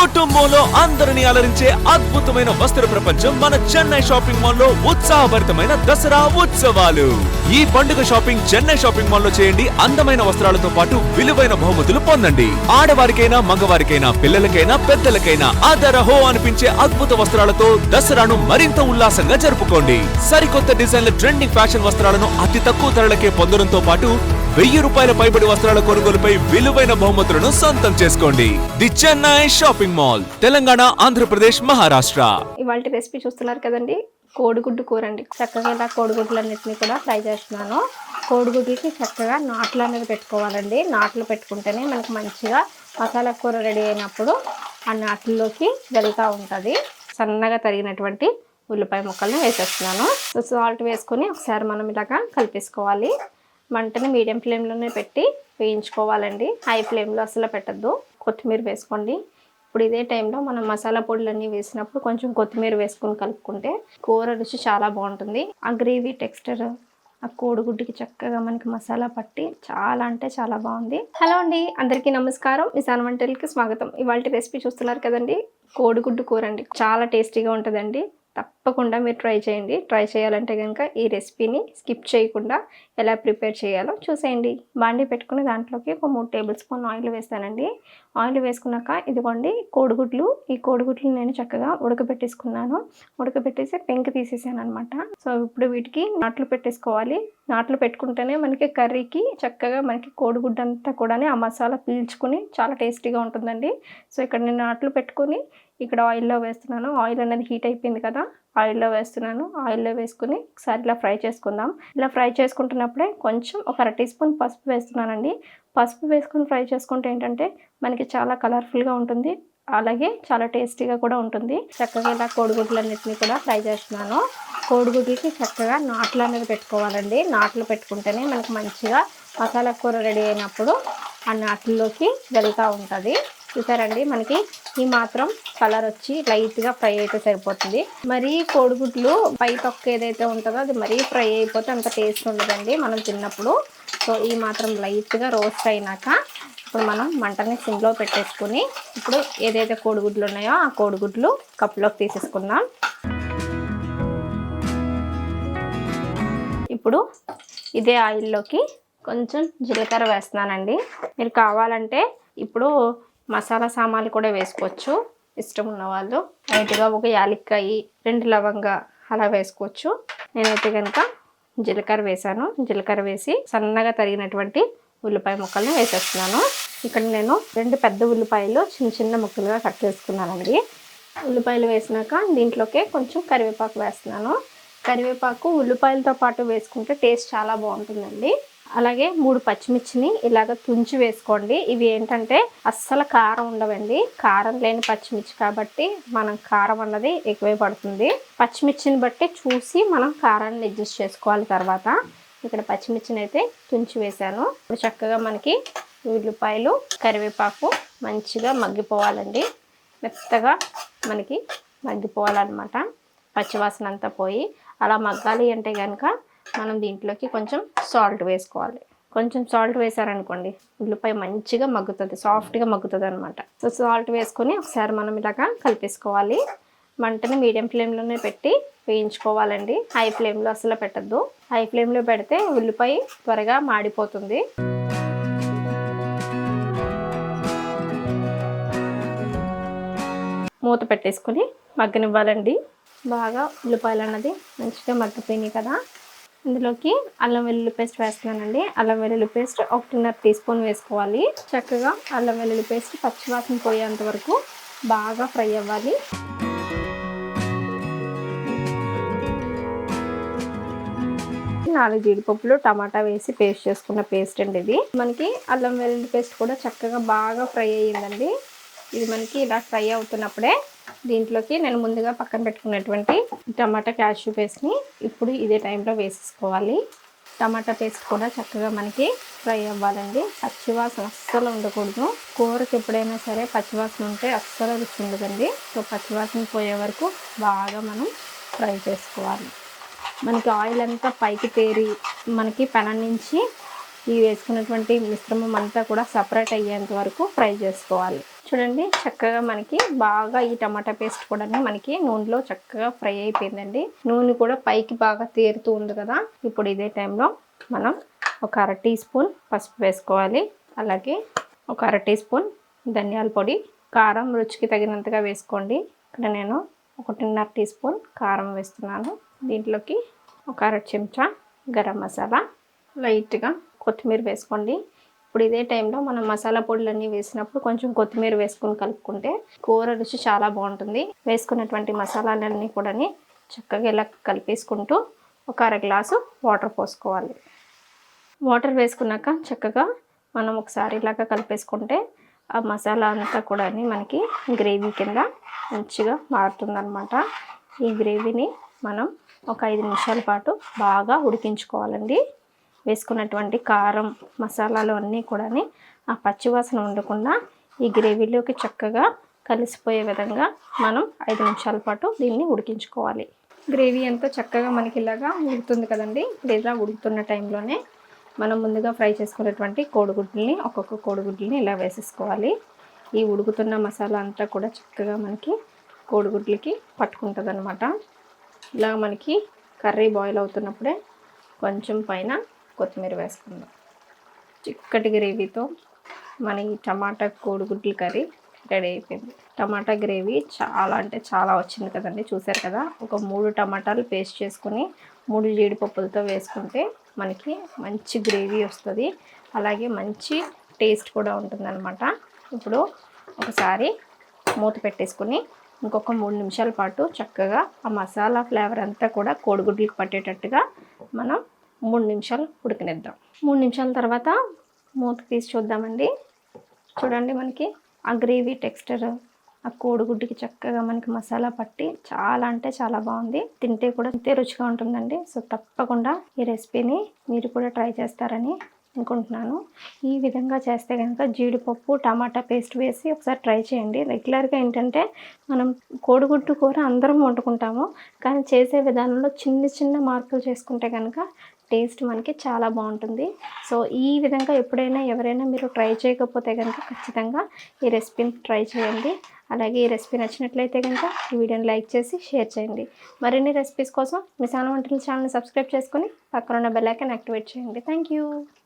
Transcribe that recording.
కుటుంబంలో అందరిని అలరించే అద్భుతమైన వస్త్ర ప్రపంచం మన చెన్నై షాపింగ్ మాల్ లో ఉత్సాహభరితమైన దసరా ఉత్సవాలు. ఈ పండుగ షాపింగ్ చెన్నై షాపింగ్ మాల్ లో చేయండి. అందమైన వస్త్రాలతో పాటు విలువైన బహుమతులు పొందండి. ఆడవారికైనా మగవారికైనా పిల్లలకైనా పెద్దలకైనా అదరహో అనిపించే అద్భుత వస్త్రాలతో దసరాను మరింత ఉల్లాసంగా జరుపుకోండి. సరికొత్త డిజైన్ల ట్రెండింగ్ ఫ్యాషన్ వస్త్రాలను అతి తక్కువ ధరలకే పొందడంతో పాటు 1000 రూపాయల పైబడి వస్త్రాల కొనుగోలుపై విలువైన బహుమతులను సొంతం చేసుకోండి. The Chennai shopping mall, Telangana, Andhra Pradesh, Maharashtra. ఇవాళ రెసిపీ చూస్తున్నారు కదండి, కోడిగుడ్డు కూర అండి. చక్కగా ఇలా కోడిగుడ్లన్నింటినీ కూడా ఫ్రై చేస్తున్నాను. కోడిగుడ్లకి చక్కగా నాట్లు అనేది పెట్టుకోవాలండి. నాట్లు పెట్టుకుంటేనే మనకు మంచిగా మసాలా కూర రెడీ అయినప్పుడు ఆ నాట్లలోకి వెళ్తూ ఉంటుంది. సన్నగా తరిగినటువంటి ఉల్లిపాయ ముక్కల్ని వేసేస్తున్నాను. సాల్ట్ వేసుకొని ఒకసారి మనం ఇలాగా కలిపేసుకోవాలి. మంటని మీడియం ఫ్లేమ్లోనే పెట్టి వేయించుకోవాలండి. హై ఫ్లేమ్లో అసలు పెట్టద్దు. కొత్తిమీర వేసుకోండి. ఇప్పుడు ఇదే టైంలో మనం మసాలా పొడులన్నీ వేసినప్పుడు కొంచెం కొత్తిమీర వేసుకొని కలుపుకుంటే కూర రుచి చాలా బాగుంటుంది. ఆ గ్రేవీ టెక్స్చర్ ఆ కోడిగుడ్డుకి చక్కగా మనకి మసాలా పట్టి చాలా అంటే చాలా బాగుంది. హలో అండి, అందరికీ నమస్కారం. నిసాన్ వంటలకి స్వాగతం. ఇవాళ రెసిపీ చూస్తున్నారు కదండి, కోడిగుడ్డు కూర అండి. చాలా టేస్టీగా ఉంటుందండి. తప్పకుండా మీరు ట్రై చేయండి. ట్రై చేయాలంటే కనుక ఈ రెసిపీని స్కిప్ చేయకుండా ఎలా ప్రిపేర్ చేయాలో చూసేయండి. బాండీ పెట్టుకుని దాంట్లోకి ఒక 3 టేబుల్ స్పూన్ ఆయిల్ వేస్తానండి. ఆయిల్ వేసుకున్నాక ఇదిగోండి కోడిగుడ్లు. ఈ కోడిగుడ్లు నేను చక్కగా ఉడకబెట్టేసుకున్నాను. ఉడకబెట్టేసి పెంక తీసేసాను అనమాట. సో ఇప్పుడు వీటికి నాట్లు పెట్టేసుకోవాలి. నాట్లు పెట్టుకుంటేనే మనకి కర్రీకి చక్కగా మనకి కోడిగుడ్డు అంతా కూడా ఆ మసాలా పీల్చుకుని చాలా టేస్టీగా ఉంటుందండి. సో ఇక్కడ నేను నాట్లు పెట్టుకుని ఇక్కడ ఆయిల్లో వేస్తున్నాను. ఆయిల్ అనేది హీట్ అయిపోయింది కదా, ఆయిల్లో వేస్తున్నాను. ఆయిల్లో వేసుకుని ఒకసారి ఇలా ఫ్రై చేసుకుందాం. ఇలా ఫ్రై చేసుకుంటున్నప్పుడే కొంచెం ఒక 1/2 టీ స్పూన్ పసుపు వేస్తున్నానండి. పసుపు వేసుకుని ఫ్రై చేసుకుంటే ఏంటంటే మనకి చాలా కలర్ఫుల్గా ఉంటుంది, అలాగే చాలా టేస్టీగా కూడా ఉంటుంది. చక్కగా ఇలా కోడిగుడ్లన్నింటినీ కూడా ఫ్రై చేస్తున్నాను. కోడిగుడ్లకి చక్కగా నాట్లు అనేది పెట్టుకోవాలండి. నాట్లు పెట్టుకుంటేనే మనకి మంచిగా మసాలా కూర రెడీ అయినప్పుడు ఆ నాట్లలోకి వెళ్తూ ఉంటుంది. చూసారండి, మనకి ఈ మాత్రం కలర్ వచ్చి లైట్గా ఫ్రై అయితే సరిపోతుంది. మరీ కోడిగుడ్లు పై తొక్క ఏదైతే ఉంటుందో అది మరీ ఫ్రై అయిపోతే అంత టేస్ట్ ఉండదండి మనం తిన్నప్పుడు. సో ఈ మాత్రం లైట్గా రోస్ట్ అయినాక ఇప్పుడు మనం మంటని సిమ్లో పెట్టేసుకుని ఇప్పుడు ఏదైతే కోడిగుడ్లు ఉన్నాయో ఆ కోడిగుడ్లు కప్లోకి తీసేసుకుందాం. ఇప్పుడు ఇదే ఆయిల్లోకి కొంచెం జీలకర్ర వేస్తున్నానండి. మీరు కావాలంటే ఇప్పుడు మసాలా సామాన్లు కూడా వేసుకోవచ్చు, ఇష్టం ఉన్న వాళ్ళు. లైట్గా ఒక యాలక్కాయ, 2 లవంగా అలా వేసుకోవచ్చు. నేనైతే కనుక జీలకర్ర వేసాను. జీలకర్ర వేసి సన్నగా తరిగినటువంటి ఉల్లిపాయ ముక్కల్ని వేసేస్తున్నాను. ఇక్కడ నేను 2 పెద్ద ఉల్లిపాయలు చిన్న చిన్న ముక్కలుగా కట్ చేసుకున్నానండి. ఉల్లిపాయలు వేసినాక దీంట్లోకి కొంచెం కరివేపాకు వేస్తున్నాను. కరివేపాకు ఉల్లిపాయలతో పాటు వేసుకుంటే టేస్ట్ చాలా బాగుంటుందండి. అలాగే 3 పచ్చిమిర్చిని ఇలాగ తుంచి వేసుకోండి. ఇవి ఏంటంటే అస్సలు కారం ఉండవండి. కారం లేని పచ్చిమిర్చి కాబట్టి మనం కారం అన్నది ఎక్కువే పడుతుంది. పచ్చిమిర్చిని బట్టి చూసి మనం కారాన్ని అడ్జస్ట్ చేసుకోవాలి. తర్వాత ఇక్కడ పచ్చిమిర్చిని అయితే తుంచి వేసాను. ఇప్పుడు చక్కగా మనకి ఉల్లిపాయలు కరివేపాకు మంచిగా మగ్గిపోవాలండి. మెత్తగా మనకి మగ్గిపోవాలన్నమాట. పచ్చివాసన అంతా పోయి అలా మగ్గాలి అంటే కనుక మనం దీంట్లోకి కొంచెం సాల్ట్ వేసుకోవాలి. కొంచెం సాల్ట్ వేసారనుకోండి ఉల్లిపాయ మంచిగా మగ్గుతుంది, సాఫ్ట్గా మగ్గుతుంది అనమాట. సో సాల్ట్ వేసుకొని ఒకసారి మనం ఇలాగా కలిపేసుకోవాలి. మంటని మీడియం ఫ్లేమ్లోనే పెట్టి వేయించుకోవాలండి. హై ఫ్లేమ్లో అసలు పెట్టద్దు. హై ఫ్లేమ్లో పెడితే ఉల్లిపాయ త్వరగా మాడిపోతుంది. మూత పెట్టేసుకొని మగ్గనివ్వాలండి. బాగా ఉల్లిపాయలు అన్నది మంచిగా మగ్గిపోయినాయి కదా, ఇందులోకి అల్లం వెల్లుల్లి పేస్ట్ వేస్తున్నానండి. అల్లం వెల్లుల్లి పేస్ట్ 1.5 టీ స్పూన్ వేసుకోవాలి. చక్కగా అల్లం వెల్లుల్లి పేస్ట్ పచ్చివాసన పోయేంత వరకు బాగా ఫ్రై అవ్వాలి. నాలుగు జీడిపప్పులు, టమాటా వేసి పేస్ట్ చేసుకున్న పేస్ట్ అండి ఇది. మనకి అల్లం వెల్లుల్లి పేస్ట్ కూడా చక్కగా బాగా ఫ్రై అయ్యిందండి. ఇది మనకి ఇలా ఫ్రై అవుతున్నప్పుడే దీంట్లోకి నేను ముందుగా పక్కన పెట్టుకున్నటువంటి టమాటా క్యాష్యూ పేస్ట్ని ఇప్పుడు ఇదే టైంలో వేసేసుకోవాలి. టమాటా పేస్ట్ కూడా చక్కగా మనకి ఫ్రై అవ్వాలండి. పచ్చివాసన అస్సలు ఉండకూడదు. కూరకి ఎప్పుడైనా సరే పచ్చివాసన ఉంటే అస్సలు రుచి ఉండదండి. సో పచ్చివాసన పోయే వరకు బాగా మనం ఫ్రై చేసుకోవాలి. మనకి ఆయిల్ అంతా పైకి తేరి మనకి పెనం నుంచి ఈ వేసుకున్నటువంటి మిశ్రమం అంతా కూడా సపరేట్ అయ్యేంత వరకు ఫ్రై చేసుకోవాలి. చూడండి చక్కగా మనకి బాగా ఈ టమాటా పేస్ట్ కూడా మనకి నూనెలో చక్కగా ఫ్రై అయిపోయిందండి. నూనె కూడా పైకి బాగా తేరుతూ ఉంది కదా. ఇప్పుడు ఇదే టైంలో మనం ఒక 1/2 టీ స్పూన్ పసుపు వేసుకోవాలి. అలాగే ఒక 1/2 టీ స్పూన్ ధనియాల పొడి, కారం రుచికి తగినంతగా వేసుకోండి. ఇక్కడ నేను 1.5 టీ స్పూన్ కారం వేస్తున్నాను. దీంట్లోకి ఒక 1/2 చెంచా గరం మసాలా, లైట్గా కొత్తిమీర వేసుకోండి. ఇప్పుడు ఇదే టైంలో మనం మసాలా పొడులన్నీ వేసినప్పుడు కొంచెం కొత్తిమీర వేసుకొని కలుపుకుంటే కూర రుచి చాలా బాగుంటుంది. వేసుకున్నటువంటి మసాలాలన్నీ కూడా చక్కగా ఇలా కలిపేసుకుంటూ ఒక 1/2 గ్లాసు వాటర్ పోసుకోవాలి. వాటర్ వేసుకున్నాక చక్కగా మనం ఒకసారి ఇలాగా కలిపేసుకుంటే ఆ మసాలా అంతా కూడా మనకి గ్రేవీ కింద మంచిగా మారుతుందన్నమాట. ఈ గ్రేవీని మనం ఒక 5 నిమిషాల పాటు బాగా ఉడికించుకోవాలండి. వేసుకున్నటువంటి కారం మసాలాలు అన్నీ కూడా ఆ పచ్చివాసన ఉండకుండా ఈ గ్రేవీలోకి చక్కగా కలిసిపోయే విధంగా మనం 5 నిమిషాల పాటు దీన్ని ఉడికించుకోవాలి. గ్రేవీ అంతా చక్కగా మనకి ఇలాగా ఉడుకుతుంది కదండి. లేదా ఉడుకుతున్న టైంలోనే మనం ముందుగా ఫ్రై చేసుకున్నటువంటి కోడిగుడ్లని ఒక్కొక్క కోడిగుడ్లని ఇలా వేసేసుకోవాలి. ఈ ఉడుకుతున్న మసాలా అంతా కూడా చక్కగా మనకి కోడిగుడ్లకి పట్టుకుంటుంది అనమాట. ఇలా మనకి కర్రీ బాయిల్ అవుతున్నప్పుడే కొంచెం పైన కొత్తిమీర వేసుకుందాం. చిక్కటి గ్రేవీతో మన ఈ టమాటా కోడిగుడ్ల కర్రీ రెడీ అయిపోయింది. టమాటా గ్రేవీ చాలా అంటే చాలా వచ్చింది కదండి. చూసారు కదా. ఒక 3 టమాటాలు పేస్ట్ చేసుకొని 3 జీడిపప్పులతో వేసుకుంటే మనకి మంచి గ్రేవీ వస్తుంది. అలాగే మంచి టేస్ట్ కూడా ఉంటుందన్నమాట. ఇప్పుడు ఒకసారి మూత పెట్టేసుకొని ఇంకొక 3 నిమిషాల పాటు చక్కగా ఆ మసాలా ఫ్లేవర్ అంతా కూడా కోడిగుడ్లకు పట్టేటట్టుగా మనం 3 నిమిషాలు ఉడకనిద్దాం. 3 నిమిషాల తర్వాత మూత తీసి చూద్దామండి. చూడండి మనకి ఆ గ్రేవీ టెక్స్చర్ ఆ కోడిగుడ్డుకి చక్కగా మనకి మసాలా పట్టి చాలా అంటే చాలా బాగుంది. తింటే కూడా ఇంతే రుచిగా ఉంటుందండి. సో తప్పకుండా ఈ రెసిపీని మీరు కూడా ట్రై చేస్తారని అనుకుంటున్నాను. ఈ విధంగా చేస్తే కనుక జీడిపప్పు టమాటా పేస్ట్ వేసి ఒకసారి ట్రై చేయండి. రెగ్యులర్గా ఏంటంటే మనం కోడిగుడ్డు కూర అందరం వండుకుంటాము, కానీ చేసే విధానంలో చిన్న చిన్న మార్పులు చేసుకుంటే కనుక టేస్ట్ మనకి చాలా బాగుంటుంది. సో ఈ విధంగా ఎప్పుడైనా ఎవరైనా మీరు ట్రై చేయకపోతే కనుక ఖచ్చితంగా ఈ రెసిపీని ట్రై చేయండి. అలాగే ఈ రెసిపీ నచ్చినట్లయితే కనుక ఈ వీడియోని లైక్ చేసి షేర్ చేయండి. మరిన్ని రెసిపీస్ కోసం మిసాన వంటల ఛానల్ని సబ్స్క్రైబ్ చేసుకొని పక్కన ఉన్న బెల్ ఐకాన్ యాక్టివేట్ చేయండి. Thank you.